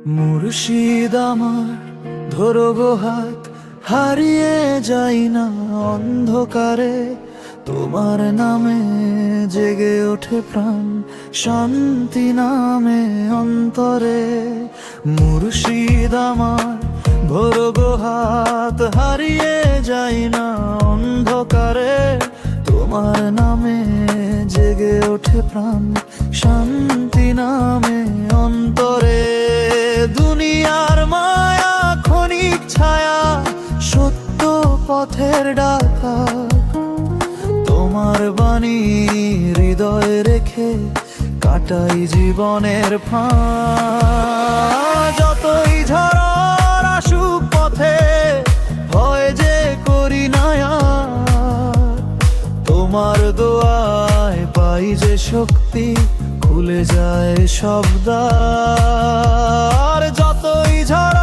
মুর্শিদ আমার ধরো গো হাত, হারিয়ে যাই না অন্ধকারে। তোমার নামে জেগে ওঠে প্রাণ, শান্তি নামে অন্তরে। মুর্শিদ আমার ধরো গো হাত, হারিয়ে যাই না অন্ধকারে। তোমার নামে জেগে ওঠে প্রাণ, শান্তি নামে অন্তরে। দুনিয়ার মায়া ক্ষণিক ছায়া, সত্য পথের ডাকা। তোমার বাণী হৃদয়ে রেখে কাটাই জীবনের ফাঁ। যতই ঝড় আসুক পথে, ভয় যে করি না আর। তোমার দোয়ায় পাই যে শক্তি, খুলে যায় সব দ্বার। যতই ঝড়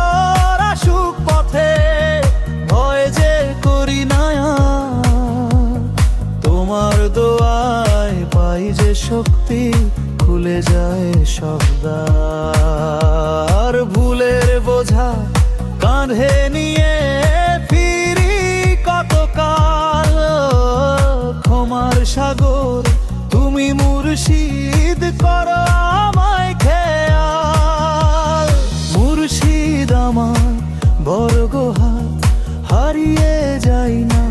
আসুক পথে, ভয় যে করি না আর। তোমার দোয়ায় পাই যে শক্তি, খুলে যায় সব দ্বার। ভুলের বোঝা কাঁধে নিয়ে ফিরি কতকাল, ক্ষমার সাগর তুমি মুর্শিদ, করো আমায় খেয়াল। মুর্শিদ আমার বড় গো হাত, হারিয়ে যাই না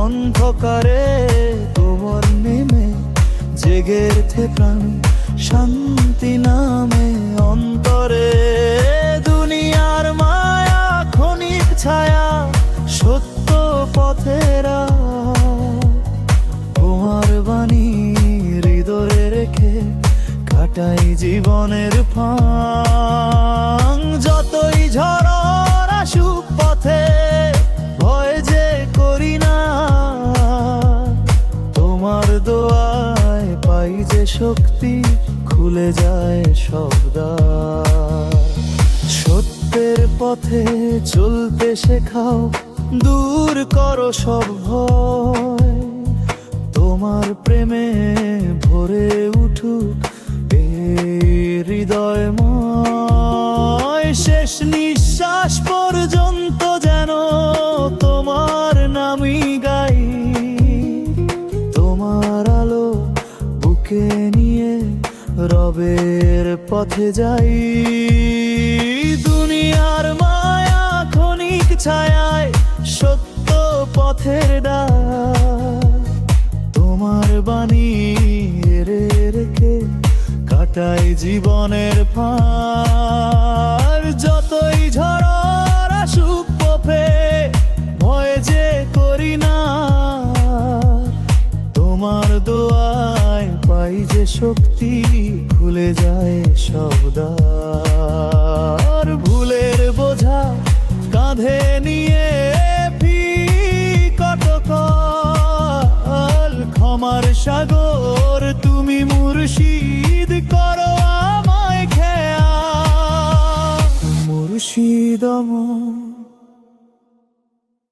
অন্ধকারে। তোমার নেমে জেগে ওঠে প্রাণ, শান্তি নামে অন্তরে। দুনিয়ার মায়া ক্ষণিক ছায়া, সত্য পথেরা। তোমার বাণী হৃদয়ে রেখে কাটাই জীবনের ফাঁ। যতই ঝড় আসুক পথে, ভয় যে করি না। তোমার দোয়ায় পাই যে শক্তি, খুলে যায় সব দ্বার। সত্যের পথে চলতে শেখাও, দূর করো সব ভয়। তোমার প্রেমে ভরে উঠুক এ হৃদয়ময়। শেষ নিঃশ্বাস পর্যন্ত যেন তোমার নামই গাই। তোমার আলো বুকে নিয়ে রবের পথে যাই। দুনিয়ার মায়া ক্ষণিক ছায়ায়, সত্য পথের ডাক। তোমার বাণী রেখে কাটাই জীবনের ফাঁ। যতই ঝড় আসুক পথে, ভয় যে করি না। তোমার দোয়ায় পাই যে শক্তি, খুলে যায় সব দ্বার। ভুলের বোঝা কাঁধে নিয়ে কতকাল, ক্ষমার সাগর তুমি মুর্শিদ, করো আমায় খেয়াল। মুর্শিদ আমার